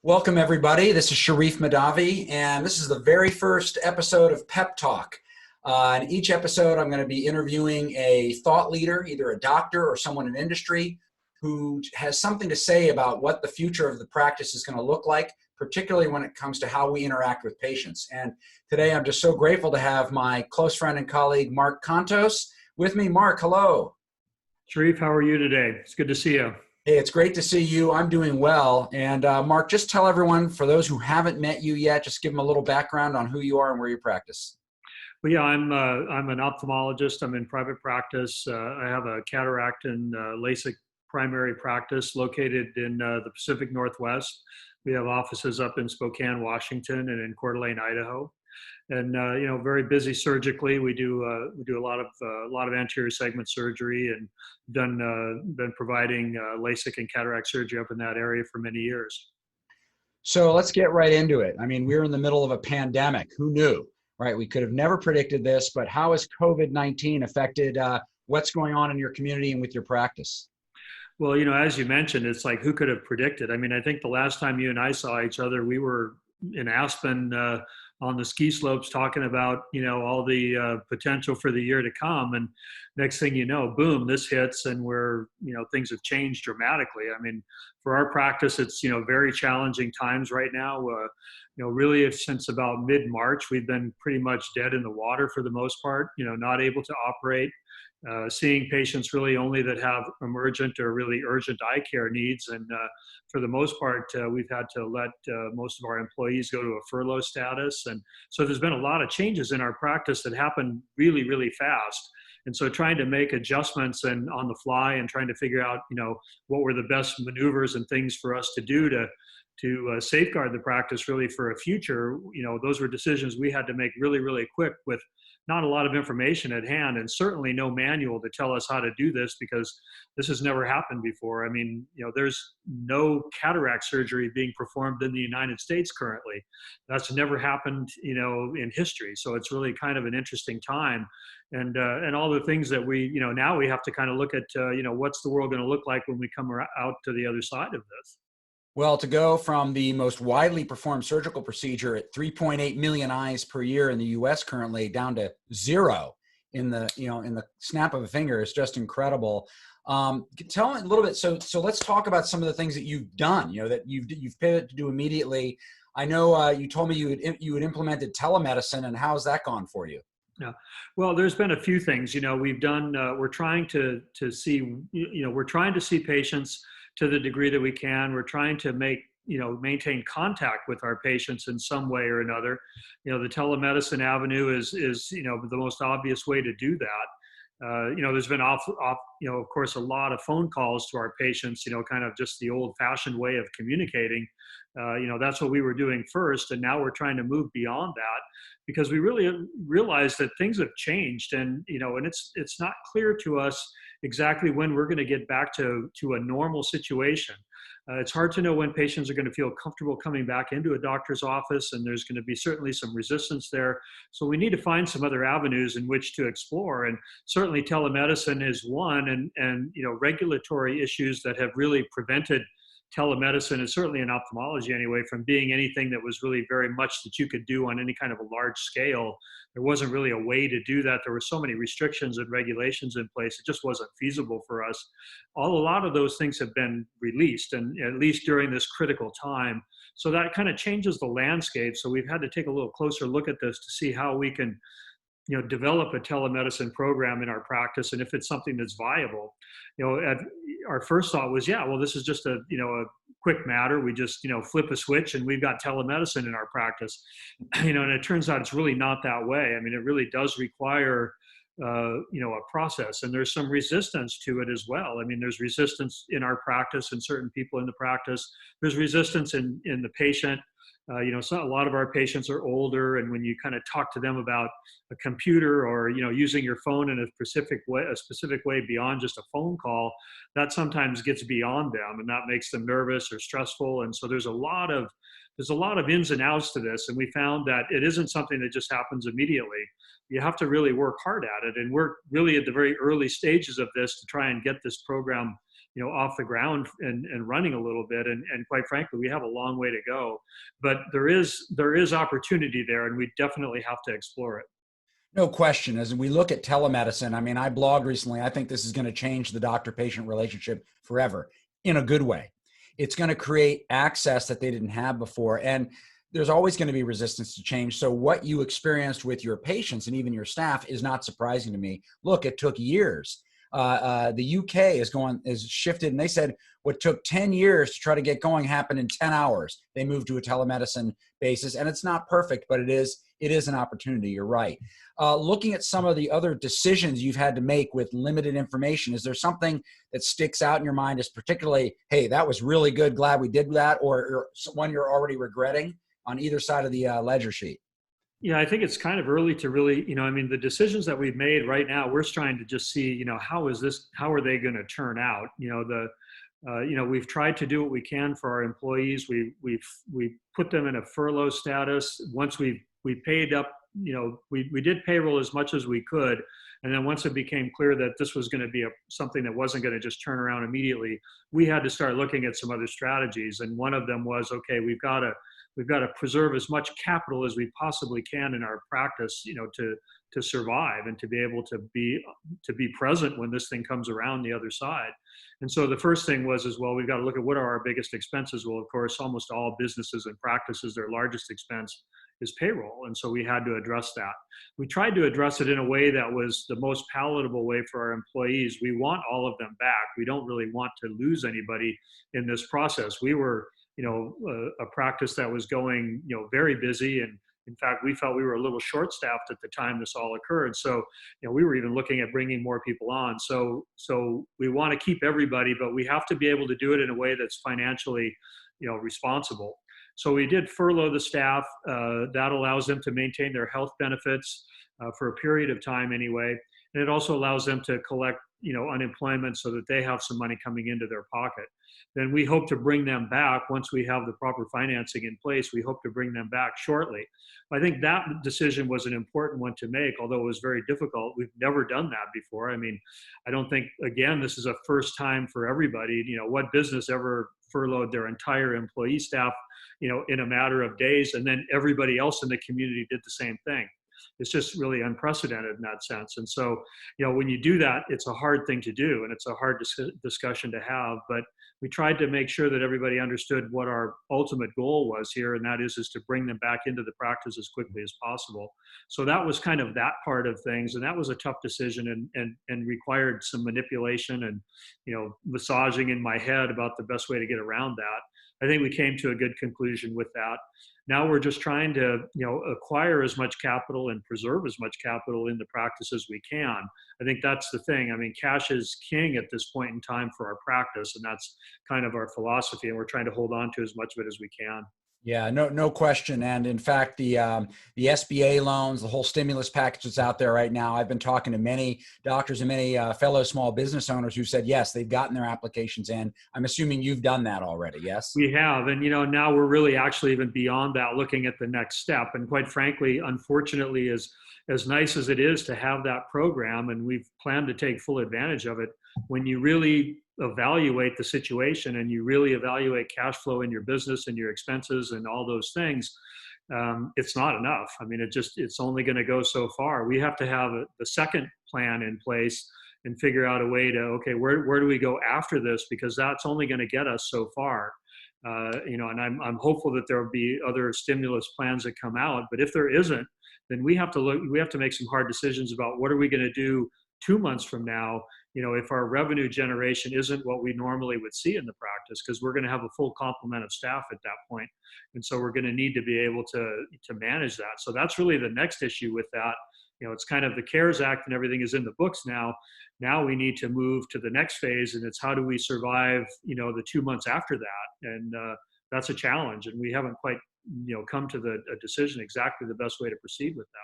Welcome, everybody. This is Sharif Madavi, and this is the very first episode of PEPTalk. In each episode, I'm going to be interviewing a thought leader, either a doctor or someone in industry, who has something to say about what the future of the practice is going to look like, particularly when it comes to how we interact with patients. And today, I'm just so grateful to have my close friend and colleague, Mark Kontos, with me. Mark, hello. Sharif, how are you today? It's good to see you. Hey, it's great to see you. I'm doing well. And Mark, just tell everyone, for those who haven't met you yet, just give them a little background on who you are and where you practice. Well, yeah, I'm an ophthalmologist. I'm in private practice. I have a cataract and LASIK primary practice located in the Pacific Northwest. We have offices up in Spokane, Washington, and in Coeur d'Alene, Idaho. And very busy surgically. We do a lot of anterior segment surgery, and been providing LASIK and cataract surgery up in that area for many years. So let's get right into it. I mean, we're in the middle of a pandemic. Who knew, right? We could have never predicted this, but how has COVID-19 affected what's going on in your community and with your practice? Well, as you mentioned, it's like, who could have predicted? I mean, I think the last time you and I saw each other, we were in Aspen on the ski slopes talking about, all the potential for the year to come. And next thing you know, boom, this hits, and things have changed dramatically. I mean, for our practice, it's, very challenging times right now. Really since about mid-March, we've been pretty much dead in the water for the most part, not able to operate. Seeing patients really only that have emergent or really urgent eye care needs. And for the most part, we've had to let most of our employees go to a furlough status. And so there's been a lot of changes in our practice that happened really, really fast. And so trying to make adjustments and on the fly and trying to figure out, what were the best maneuvers and things for us to do to safeguard the practice really for a future, those were decisions we had to make really, really quick with not a lot of information at hand, and certainly no manual to tell us how to do this, because this has never happened before. I mean, there's no cataract surgery being performed in the United States currently. That's never happened, in history. So it's really kind of an interesting time. And all the things that we, now we have to kind of look at, what's the world going to look like when we come out to the other side of this. Well, to go from the most widely performed surgical procedure at 3.8 million eyes per year in the U.S. currently down to zero in the snap of a finger is just incredible. Tell me a little bit. So let's talk about some of the things that you've done. That you've pivoted to do immediately. I know you told me you had implemented telemedicine, and how's that gone for you? Yeah. Well, there's been a few things. We've done. We're trying to see. We're trying to see patients to the degree that we can. We're trying to maintain contact with our patients in some way or another. The telemedicine avenue is the most obvious way to do that. There's been of course, a lot of phone calls to our patients, kind of just the old fashioned way of communicating. That's what we were doing first. And now we're trying to move beyond that, because we really realize that things have changed, and, and it's not clear to us exactly when we're going to get back to a normal situation. It's hard to know when patients are going to feel comfortable coming back into a doctor's office, and there's going to be certainly some resistance there. So we need to find some other avenues in which to explore, and certainly telemedicine is one, and regulatory issues that have really prevented telemedicine, and certainly in ophthalmology anyway, from being anything that was really very much that you could do on any kind of a large scale. There wasn't really a way to do that. There were so many restrictions and regulations in place. It just wasn't feasible for us. A lot of those things have been released, and at least during this critical time. So that kind of changes the landscape. So we've had to take a little closer look at this to see how we can develop a telemedicine program in our practice, and if it's something that's viable. Our first thought was, yeah, well, this is just a quick matter. We just flip a switch and we've got telemedicine in our practice. And it turns out it's really not that way. I mean, it really does require a process, and there's some resistance to it as well. I mean, there's resistance in our practice and certain people in the practice. There's resistance in the patient. So a lot of our patients are older, and when you kind of talk to them about a computer or using your phone in a specific way beyond just a phone call, that sometimes gets beyond them, and that makes them nervous or stressful. And so there's a lot of ins and outs to this, and we found that it isn't something that just happens immediately. You have to really work hard at it, and we're really at the very early stages of this to try and get this program off the ground and running a little bit. And quite frankly, we have a long way to go, but there is opportunity there, and we definitely have to explore it. No question. As we look at telemedicine, I mean, I blogged recently. I think this is going to change the doctor-patient relationship forever in a good way. It's going to create access that they didn't have before. And there's always going to be resistance to change. So what you experienced with your patients and even your staff is not surprising to me. Look, it took years. The UK is shifted, and they said what took 10 years to try to get going happened in 10 hours. They moved to a telemedicine basis, and it's not perfect, but it is an opportunity. You're right. Looking at some of the other decisions you've had to make with limited information, is there something that sticks out in your mind as particularly, hey, that was really good, glad we did that, or one you're already regretting on either side of the ledger sheet? Yeah, I think it's kind of early to really, I mean, the decisions that we've made right now, we're trying to just see, how are they going to turn out? We've tried to do what we can for our employees. We put them in a furlough status. Once we paid up, we did payroll as much as we could. And then once it became clear that this was going to be something that wasn't going to just turn around immediately, we had to start looking at some other strategies. And one of them was, okay, we've got to preserve as much capital as we possibly can in our practice, to survive and to be able to be present when this thing comes around the other side. And so the first thing was, we've got to look at what are our biggest expenses. Well, of course, almost all businesses and practices, their largest expense is payroll. And so we had to address that. We tried to address it in a way that was the most palatable way for our employees. We want all of them back. We don't really want to lose anybody in this process. We were, a practice that was going, very busy. And in fact, we felt we were a little short-staffed at the time this all occurred. So, we were even looking at bringing more people on. So we want to keep everybody, but we have to be able to do it in a way that's financially, responsible. So we did furlough the staff. That allows them to maintain their health benefits for a period of time anyway. And it also allows them to collect, unemployment so that they have some money coming into their pocket. Then we hope to bring them back once we have the proper financing in place. We hope to bring them back shortly. I think that decision was an important one to make, although it was very difficult. We've never done that before. I mean, I don't think, again, this is a first time for everybody. What business ever furloughed their entire employee staff, in a matter of days, and then everybody else in the community did the same thing? It's just really unprecedented in that sense. And so, when you do that, it's a hard thing to do, and it's a hard discussion to have. But we tried to make sure that everybody understood what our ultimate goal was here, and that is to bring them back into the practice as quickly as possible. So that was kind of that part of things, and that was a tough decision and required some manipulation and, massaging in my head about the best way to get around that. I think we came to a good conclusion with that. Now we're just trying to, acquire as much capital and preserve as much capital in the practice as we can. I think that's the thing. I mean, cash is king at this point in time for our practice, and that's kind of our philosophy, and we're trying to hold on to as much of it as we can. Yeah, no question. And in fact, the SBA loans, the whole stimulus package that's out there right now, I've been talking to many doctors and many fellow small business owners who said, yes, they've gotten their applications in. I'm assuming you've done that already, yes? We have. And, now we're really actually even beyond that, looking at the next step. And quite frankly, unfortunately, as nice as it is to have that program, and we've planned to take full advantage of it, when you really evaluate the situation and you really evaluate cash flow in your business and your expenses and all those things, it's not enough. I mean, it's only going to go so far. We have to have the second plan in place and figure out a way to, okay, where do we go after this? Because that's only going to get us so far. And I'm hopeful that there will be other stimulus plans that come out. But if there isn't, then we have to make some hard decisions about what are we going to do 2 months from now, if our revenue generation isn't what we normally would see in the practice, because we're going to have a full complement of staff at that point. And so we're going to need to be able to manage that. So that's really the next issue with that. It's kind of the CARES Act and everything is in the books now. Now we need to move to the next phase, and it's how do we survive, the 2 months after that? And that's a challenge. And we haven't quite, come to a decision exactly the best way to proceed with that.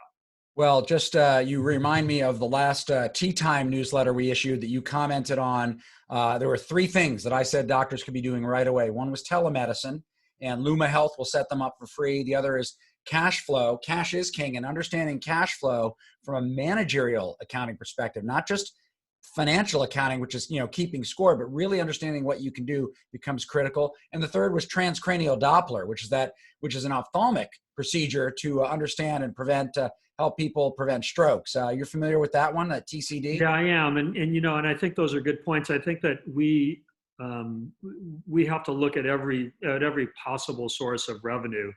Well, just you remind me of the last Tea Time newsletter we issued that you commented on. There were 3 things that I said doctors could be doing right away. One was telemedicine, and Luma Health will set them up for free. The other is cash flow. Cash is king, and understanding cash flow from a managerial accounting perspective, not just financial accounting, which is, keeping score, but really understanding what you can do becomes critical. And the third was transcranial Doppler, which is an ophthalmic procedure to understand and help people prevent strokes. You're familiar with that one, that TCD? Yeah, I am, and I think those are good points. I think that we have to look at every possible source of revenue.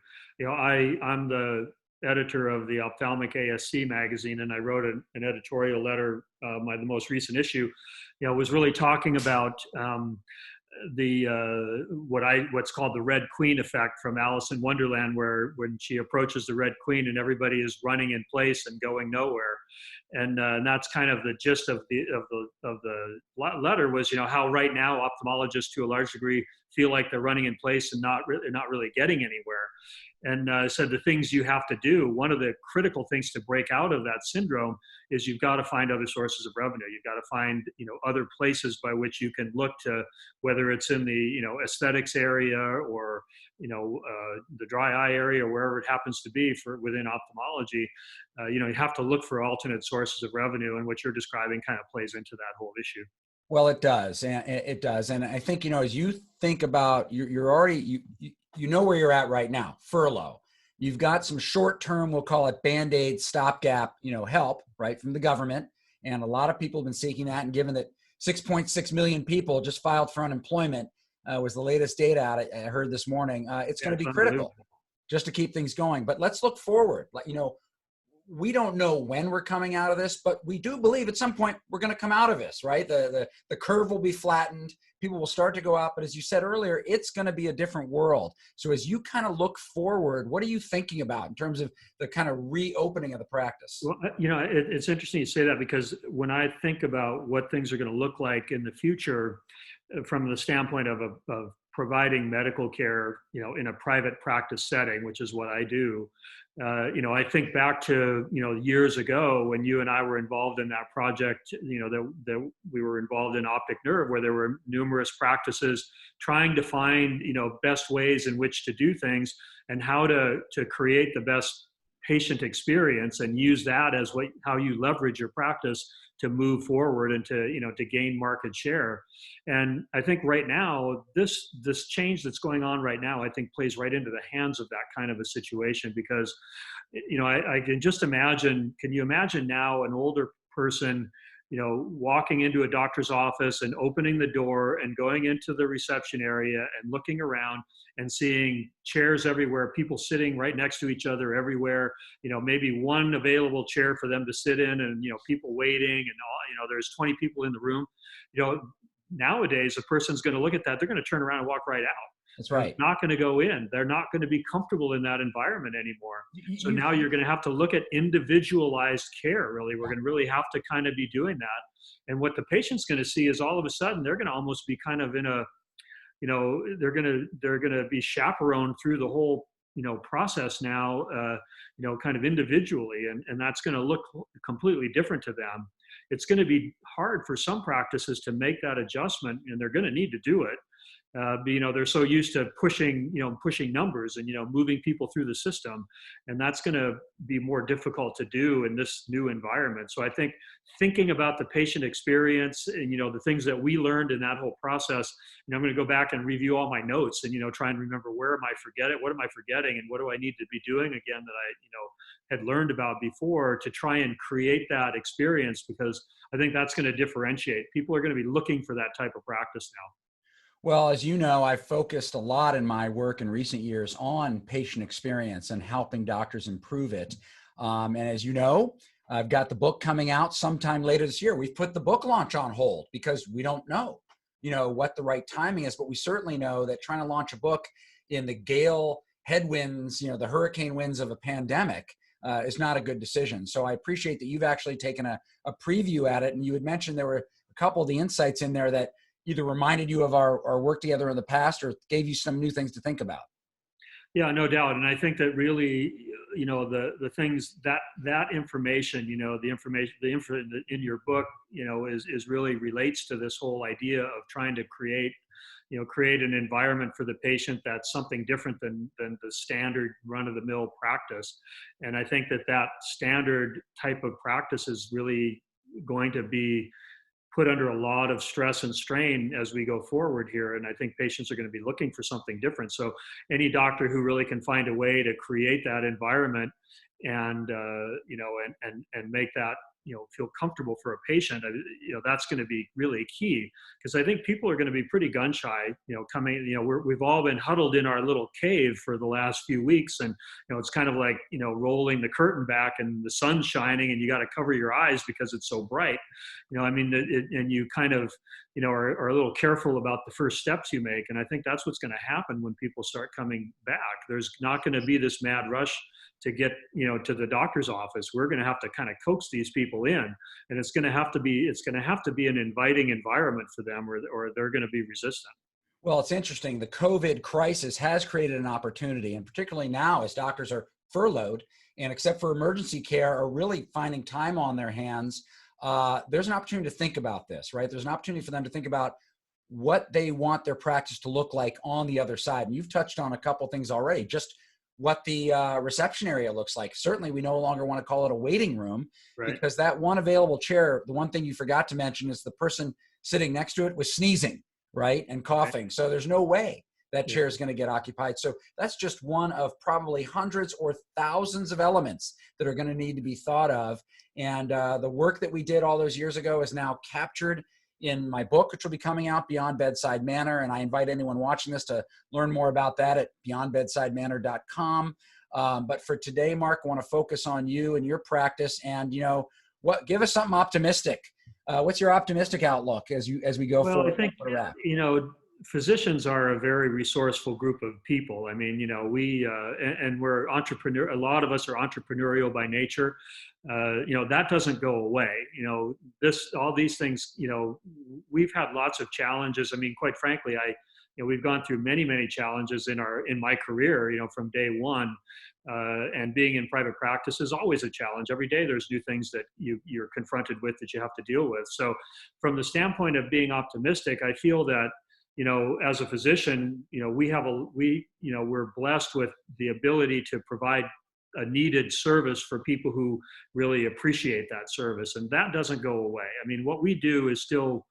I'm the editor of the Ophthalmic ASC magazine, and I wrote an editorial letter. The most recent issue, was really talking about what's called the Red Queen effect from Alice in Wonderland, where when she approaches the Red Queen and everybody is running in place and going nowhere, and that's kind of the gist of the letter was, how right now ophthalmologists to a large degree feel like they're running in place and not really getting anywhere. And said the things you have to do, one of the critical things to break out of that syndrome is you've got to find other sources of revenue. You've got to find, other places by which you can look to, whether it's in the, aesthetics area or, the dry eye area, or wherever it happens to be within ophthalmology. You have to look for alternate sources of revenue, and what you're describing kind of plays into that whole issue. Well, it does, and it does. And I think, as you think about, you're already, you know where you're at right now, furlough. You've got some short-term, we'll call it Band-Aid, stopgap, help, right, from the government. And a lot of people have been seeking that. And given that 6.6 million people just filed for unemployment, was the latest data out I heard this morning. It's going to be critical just to keep things going. But let's look forward. We don't know when we're coming out of this, but we do believe at some point we're going to come out of this, right? The curve will be flattened. People will start to go up. But as you said earlier, it's going to be a different world. So as you kind of look forward, what are you thinking about in terms of the kind of reopening of the practice? Well, it's interesting you say that, because when I think about what things are going to look like in the future, from the standpoint of providing medical care, in a private practice setting, which is what I do. I think back to, years ago when you and I were involved in that project, that we were involved in optic nerve, where there were numerous practices trying to find, best ways in which to do things and how to create the best patient experience, and use that as how you leverage your practice to move forward and to gain market share. And I think right now, this change that's going on right now, I think plays right into the hands of that kind of a situation, because, I can just imagine, can you imagine now an older person, walking into a doctor's office and opening the door and going into the reception area and looking around and seeing chairs everywhere, people sitting right next to each other everywhere, maybe one available chair for them to sit in, and, people waiting, and all, there's 20 people in the room. Nowadays, a person's going to look at that, they're going to turn around and walk right out. That's right. They're not going to go in. They're not going to be comfortable in that environment anymore. So now you're going to have to look at individualized care, really. We're going to really have to kind of be doing that. And what the patient's going to see is all of a sudden they're going to almost be kind of in a, they're going to be chaperoned through the whole, process now, kind of individually. And that's going to look completely different to them. It's going to be hard for some practices to make that adjustment, and they're going to need to do it. They're so used to pushing numbers and, moving people through the system. And that's going to be more difficult to do in this new environment. So I think thinking about the patient experience and, the things that we learned in that whole process, I'm going to go back and review all my notes and, try and remember, what am I forgetting, and what do I need to be doing again that I, had learned about before, to try and create that experience, because I think that's going to differentiate. People are going to be looking for that type of practice now. Well, as you know, I've focused a lot in my work in recent years on patient experience and helping doctors improve it. And as you know, I've got the book coming out sometime later this year. We've put the book launch on hold because we don't know, what the right timing is, but we certainly know that trying to launch a book in the gale headwinds, the hurricane winds of a pandemic is not a good decision. So I appreciate that you've actually taken a preview at it. And you had mentioned there were a couple of the insights in there that either reminded you of our work together in the past or gave you some new things to think about. Yeah, no doubt. And I think that really, the things that information, the information in your book, is really relates to this whole idea of trying to create an environment for the patient that's something different than the standard run-of-the-mill practice. And I think that standard type of practice is really going to be put under a lot of stress and strain as we go forward here. And I think patients are going to be looking for something different. So any doctor who really can find a way to create that environment and, and make that, feel comfortable for a patient, that's going to be really key, because I think people are going to be pretty gun shy, coming, we've all been huddled in our little cave for the last few weeks. And, it's kind of like, rolling the curtain back and the sun's shining and you got to cover your eyes because it's so bright, and you kind of, are a little careful about the first steps you make. And I think that's what's going to happen when people start coming back. There's not going to be this mad rush to get, to the doctor's office. We're going to have to kind of coax these people in, and it's going to have to be an inviting environment for them, or they're going to be resistant. Well, it's interesting. The COVID crisis has created an opportunity, and particularly now as doctors are furloughed and, except for emergency care, are really finding time on their hands. There's an opportunity to think about this, right? There's an opportunity for them to think about what they want their practice to look like on the other side. And you've touched on a couple things already, just what the reception area looks like. Certainly, we no longer want to call it a waiting room, Right. because that one available chair, the one thing you forgot to mention is the person sitting next to it was sneezing, right, and coughing. Right. So there's no way that chair is going to get occupied. So that's just one of probably hundreds or thousands of elements that are going to need to be thought of. And the work that we did all those years ago is now captured in my book, which will be coming out, Beyond Bedside Manner. And I invite anyone watching this to learn more about that at beyondbedsidemanner.com. But for today, Mark, I want to focus on you and your practice. And, give us something optimistic. What's your optimistic outlook as we go forward? I think, physicians are a very resourceful group of people. I mean, and we're entrepreneur. A lot of us are entrepreneurial by nature. That doesn't go away. All these things, we've had lots of challenges. I mean, quite frankly, we've gone through many, many challenges in my career, from day one. And being in private practice is always a challenge. Every day there's new things that you're confronted with that you have to deal with. So from the standpoint of being optimistic, I feel that, as a physician, we're blessed with the ability to provide a needed service for people who really appreciate that service, and that doesn't go away. I mean, what we do is still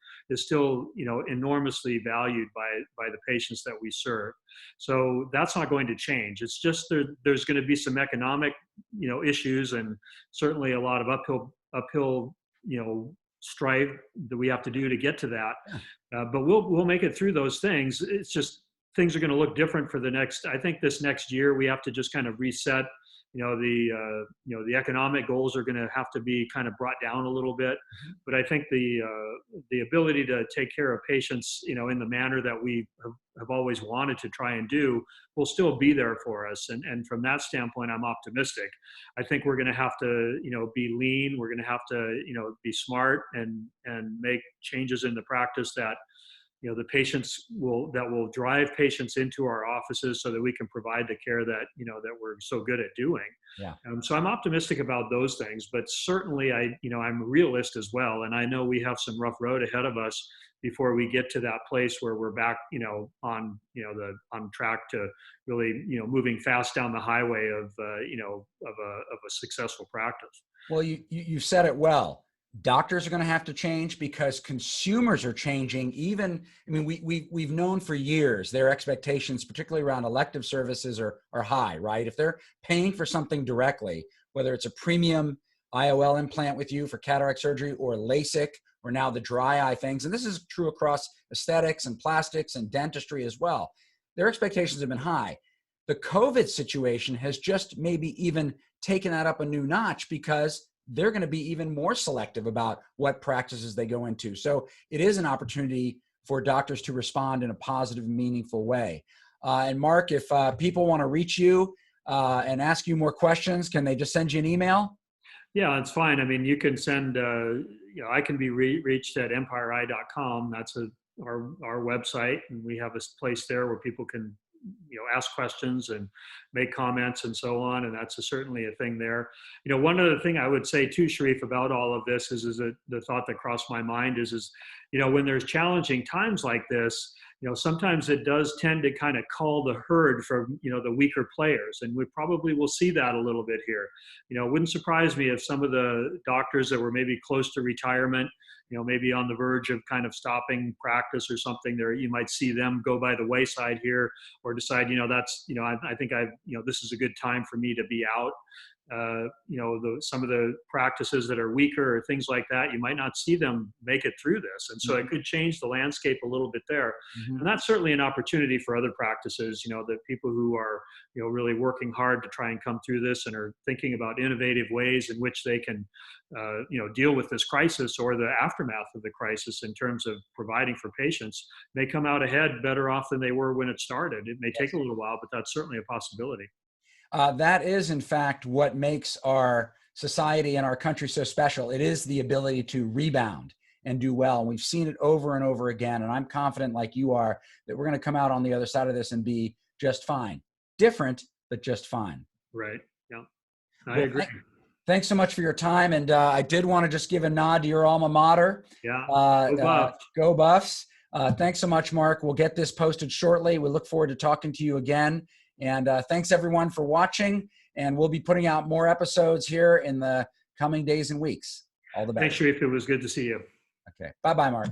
enormously valued by the patients that we serve. So that's not going to change. It's just there's going to be some economic issues, and certainly a lot of uphill strive that we have to do to get to that. But we'll make it through those things. It's just things are going to look different for I think this next year we have to just kind of reset. The economic goals are going to have to be kind of brought down a little bit, but I think the ability to take care of patients, in the manner that we have always wanted to try and do, will still be there for us. And from that standpoint, I'm optimistic. I think we're going to have to, be lean. We're going to have to, be smart and make changes in the practice that, the patients will drive patients into our offices so that we can provide the care that, that we're so good at doing. Yeah. So I'm optimistic about those things, but certainly I'm a realist as well. And I know we have some rough road ahead of us before we get to that place where we're back, on track to really, moving fast down the highway of a successful practice. Well, you said it well. Doctors are going to have to change because consumers are changing. We've known for years their expectations, particularly around elective services, are high, right? If they're paying for something directly, whether it's a premium IOL implant with you for cataract surgery, or LASIK, or now the dry eye things, and this is true across aesthetics and plastics and dentistry as well, their expectations have been high. The COVID situation has just maybe even taken that up a new notch, because they're going to be even more selective about what practices they go into. So it is an opportunity for doctors to respond in a positive, meaningful way. And Mark, if people want to reach you and ask you more questions, can they just send you an email? Yeah, it's fine. I mean, you can send, I can be reached at empireeye.com. That's our website. And we have a place there where people can ask questions and make comments and so on. And that's certainly a thing there. One other thing I would say too, Sharif, about all of this is that the thought that crossed my mind is when there's challenging times like this, sometimes it does tend to kind of cull the herd from, the weaker players. And we probably will see that a little bit here. It wouldn't surprise me if some of the doctors that were maybe close to retirement, maybe on the verge of kind of stopping practice or something there, you might see them go by the wayside here, or decide, I think this is a good time for me to be out. Some of the practices that are weaker or things like that, you might not see them make it through this. And so it could change the landscape a little bit there. And that's certainly an opportunity for other practices, that people who are, really working hard to try and come through this and are thinking about innovative ways in which they can, deal with this crisis or the aftermath of the crisis in terms of providing for patients, may come out ahead better off than they were when it started. It may take a little while, but that's certainly a possibility. That is, in fact, what makes our society and our country so special. It is the ability to rebound and do well. And we've seen it over and over again. And I'm confident, like you are, that we're going to come out on the other side of this and be just fine. Different, but just fine. Right. Yeah. I agree. Thanks so much for your time. And I did want to just give a nod to your alma mater. Yeah. Go Buffs. Go Buffs. Thanks so much, Mark. We'll get this posted shortly. We look forward to talking to you again. And thanks everyone for watching. And we'll be putting out more episodes here in the coming days and weeks. All the best. Thanks, Sharif. It was good to see you. Okay. Bye-bye, Mark.